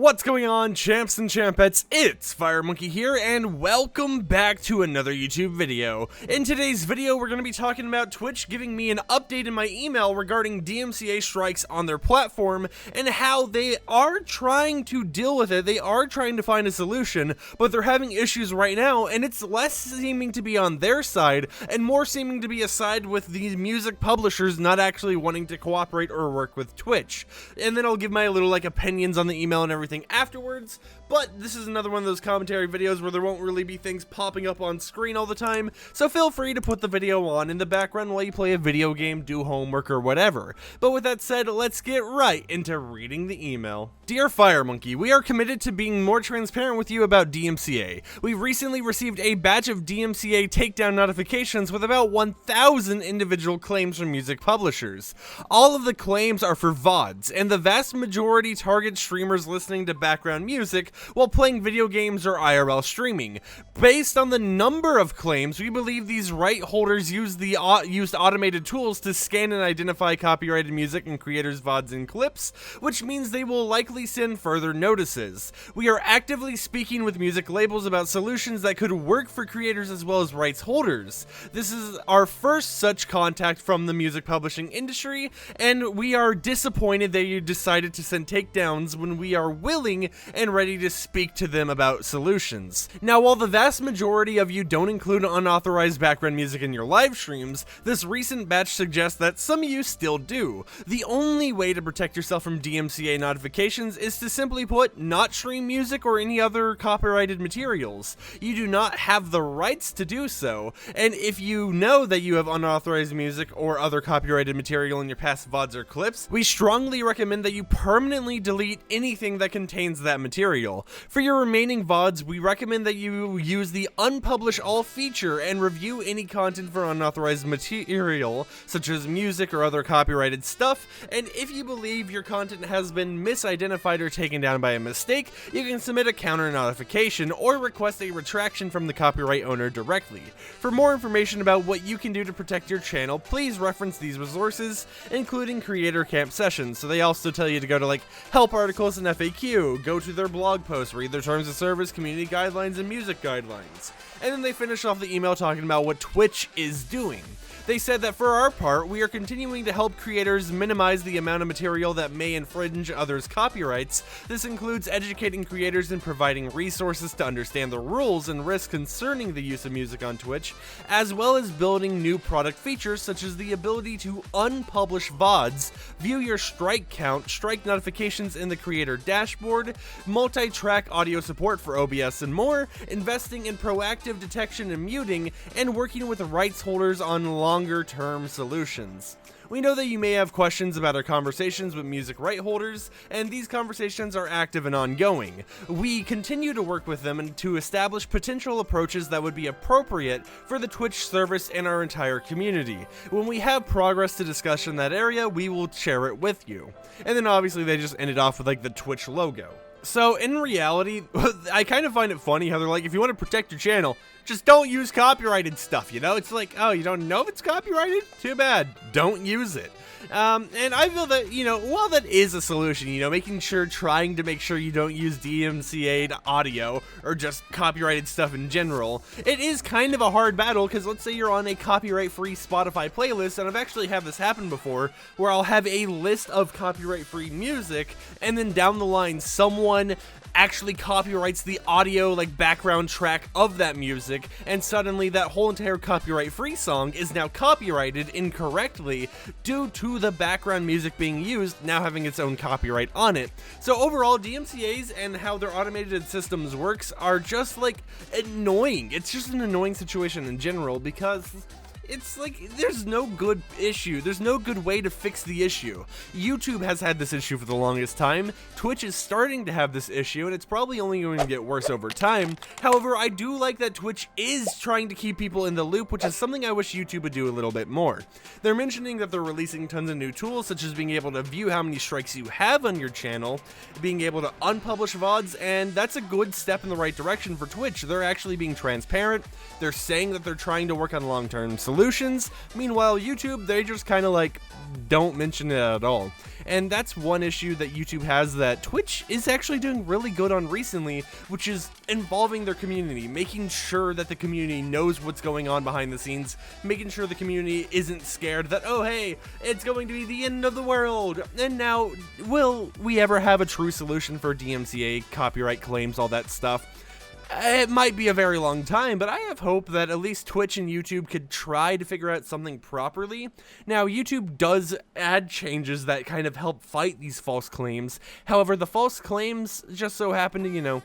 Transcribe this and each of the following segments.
What's going on, champs and champettes? It's FireMonkey here, and welcome back to another YouTube video. In today's video, we're going to be talking about Twitch giving me an update in my email regarding DMCA strikes on their platform, and how they are trying to deal with it. They are trying to find a solution, but they're having issues right now, and it's less seeming to be on their side, and more seeming to be a side with these music publishers not actually wanting to cooperate or work with Twitch. And then I'll give my little, opinions on the email and everything afterwards, but this is another one of those commentary videos where there won't really be things popping up on screen all the time, so feel free to put the video on in the background while you play a video game, do homework, or whatever. But with that said, let's get right into reading the email. Dear FireMonkey, we are committed to being more transparent with you about DMCA. We've recently received a batch of DMCA takedown notifications with about 1,000 individual claims from music publishers. All of the claims are for VODs, and the vast majority target streamers listening to background music while playing video games or IRL streaming. Based on the number of claims, we believe these right holders used automated tools to scan and identify copyrighted music and creators' VODs and clips, which means they will likely send further notices. We are actively speaking with music labels about solutions that could work for creators as well as rights holders. This is our first such contact from the music publishing industry, and we are disappointed that you decided to send takedowns when we are willing and ready to speak to them about solutions. Now, while the vast majority of you don't include unauthorized background music in your live streams, this recent batch suggests that some of you still do. The only way to protect yourself from DMCA notifications is to simply put, not stream music or any other copyrighted materials. You do not have the rights to do so, and if you know that you have unauthorized music or other copyrighted material in your past VODs or clips, we strongly recommend that you permanently delete anything that contains that material. For your remaining VODs, we recommend that you use the unpublish all feature and review any content for unauthorized material, such as music or other copyrighted stuff, and if you believe your content has been misidentified or taken down by a mistake, you can submit a counter notification or request a retraction from the copyright owner directly. For more information about what you can do to protect your channel, please reference these resources, including Creator Camp sessions. So they also tell you to go to help articles and FAQ, go to their blog posts, read their terms of service, community guidelines, and music guidelines. And then they finish off the email talking about what Twitch is doing. They said that for our part, we are continuing to help creators minimize the amount of material that may infringe others' copyrights. This includes educating creators and providing resources to understand the rules and risks concerning the use of music on Twitch, as well as building new product features such as the ability to unpublish VODs, view your strike count, strike notifications in the creator dashboard, multi-track audio support for OBS and more, investing in proactive detection and muting, and working with rights holders on longer-term solutions. We know that you may have questions about our conversations with music right holders, and these conversations are active and ongoing. We continue to work with them and to establish potential approaches that would be appropriate for the Twitch service and our entire community. When we have progress to discuss in that area, we will share it with you. And then obviously they just ended off with the Twitch logo. So in reality, I kind of find it funny how they're like, if you want to protect your channel, just don't use copyrighted stuff, you know? It's like, oh, you don't know if it's copyrighted? Too bad. Don't use it. And I feel that, while that is a solution, trying to make sure you don't use DMCA'd audio or just copyrighted stuff in general, it is kind of a hard battle, because let's say you're on a copyright-free Spotify playlist, and I've actually had this happen before, where I'll have a list of copyright-free music, and then down the line, someone actually copyrights the audio background track of that music, and suddenly that whole entire copyright-free song is now copyrighted incorrectly due to the background music being used now having its own copyright on it. So overall, DMCAs and how their automated systems works are just annoying. It's just an annoying situation in general, because it's there's no good issue. There's no good way to fix the issue. YouTube has had this issue for the longest time. Twitch is starting to have this issue, and it's probably only going to get worse over time. However, I do like that Twitch is trying to keep people in the loop, which is something I wish YouTube would do a little bit more. They're mentioning that they're releasing tons of new tools, such as being able to view how many strikes you have on your channel, being able to unpublish VODs, and that's a good step in the right direction for Twitch. They're actually being transparent. They're saying that they're trying to work on long-term solutions, solutions. Meanwhile, YouTube, they just kind of like don't mention it at all. And that's one issue that YouTube has that Twitch is actually doing really good on recently, which is involving their community, making sure that the community knows what's going on behind the scenes, making sure the community isn't scared that, oh hey, it's going to be the end of the world. And now, will we ever have a true solution for DMCA, copyright claims, all that stuff? It might be a very long time, but I have hope that at least Twitch and YouTube could try to figure out something properly. Now, YouTube does add changes that kind of help fight these false claims. However, the false claims just so happen to,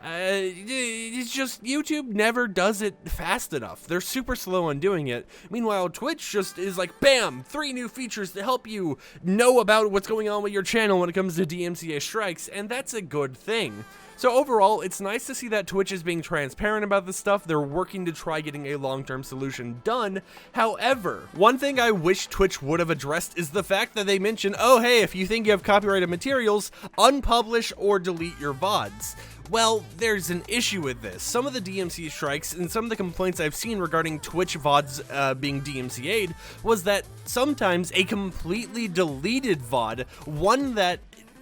it's just YouTube never does it fast enough. They're super slow on doing it. Meanwhile, Twitch just is like, bam, 3 new features to help you know about what's going on with your channel when it comes to DMCA strikes, and that's a good thing. So overall, it's nice to see that Twitch is being transparent about this stuff. They're working to try getting a long-term solution done. However, one thing I wish Twitch would have addressed is the fact that they mention, oh hey, if you think you have copyrighted materials, unpublish or delete your VODs. Well, there's an issue with this. Some of the DMCA strikes and some of the complaints I've seen regarding Twitch VODs being DMCA'd was that sometimes a completely deleted VOD, one that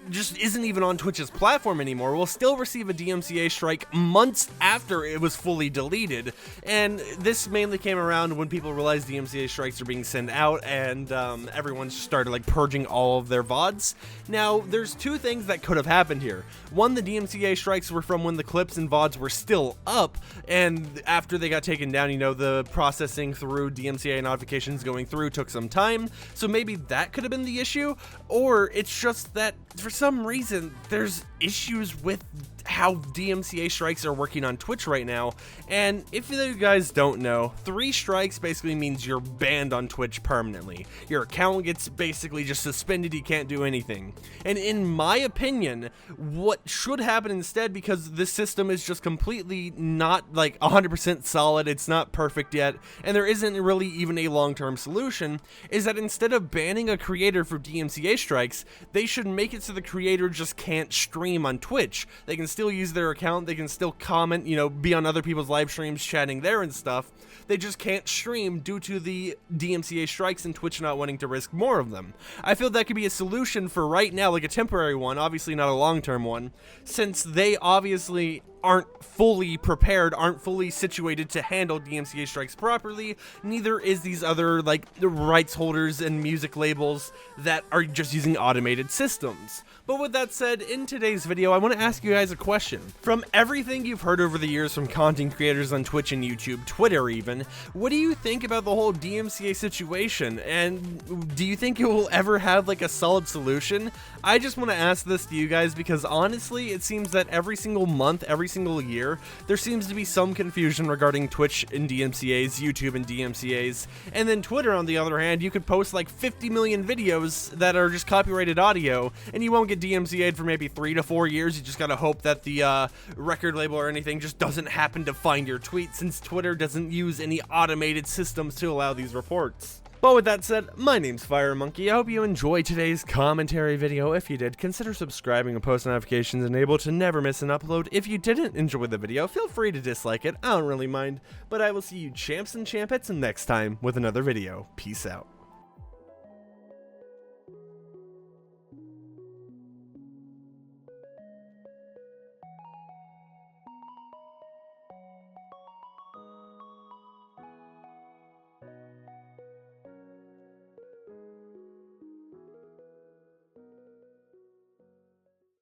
just isn't even on Twitch's platform anymore, will still receive a DMCA strike months after it was fully deleted. And this mainly came around when people realized DMCA strikes are being sent out and everyone just started like purging all of their VODs. Now, there's 2 things that could have happened here. One, the DMCA strikes were from when the clips and VODs were still up, and after they got taken down, the processing through DMCA notifications going through took some time, so maybe that could have been the issue. Or it's just that for some reason there's issues with how DMCA strikes are working on Twitch right now. And if you guys don't know, 3 strikes basically means you're banned on Twitch permanently. Your account gets basically just suspended, you can't do anything. And in my opinion, what should happen instead, because this system is just completely not like 100% solid, it's not perfect yet, and there isn't really even a long-term solution, is that instead of banning a creator for DMCA strikes, they should make it so the creator just can't stream on Twitch. They can still use their account, they can still comment, be on other people's live streams chatting there and stuff. They just can't stream due to the DMCA strikes and Twitch not wanting to risk more of them. I feel that could be a solution for right now, like a temporary one, obviously not a long-term one, since they obviously aren't fully prepared, aren't fully situated to handle DMCA strikes properly. Neither is these other like the rights holders and music labels that are just using automated systems. But with that said, in today's video, I want to ask you guys a question. From everything you've heard over the years from content creators on Twitch and YouTube, Twitter even, what do you think about the whole DMCA situation? And do you think it will ever have like a solid solution? I just want to ask this to you guys because honestly, it seems that every single month, every single year, there seems to be some confusion regarding Twitch and DMCAs, YouTube and DMCAs, and then Twitter on the other hand, you could post like 50 million videos that are just copyrighted audio, and you won't get DMCA'd for maybe 3 to 4 years. You just gotta hope that the record label or anything just doesn't happen to find your tweet, since Twitter doesn't use any automated systems to allow these reports. But with that said, my name's FireMonkey. I hope you enjoyed today's commentary video. If you did, consider subscribing and post notifications enabled to never miss an upload. If you didn't enjoy the video, feel free to dislike it. I don't really mind. But I will see you champs and champettes next time with another video. Peace out.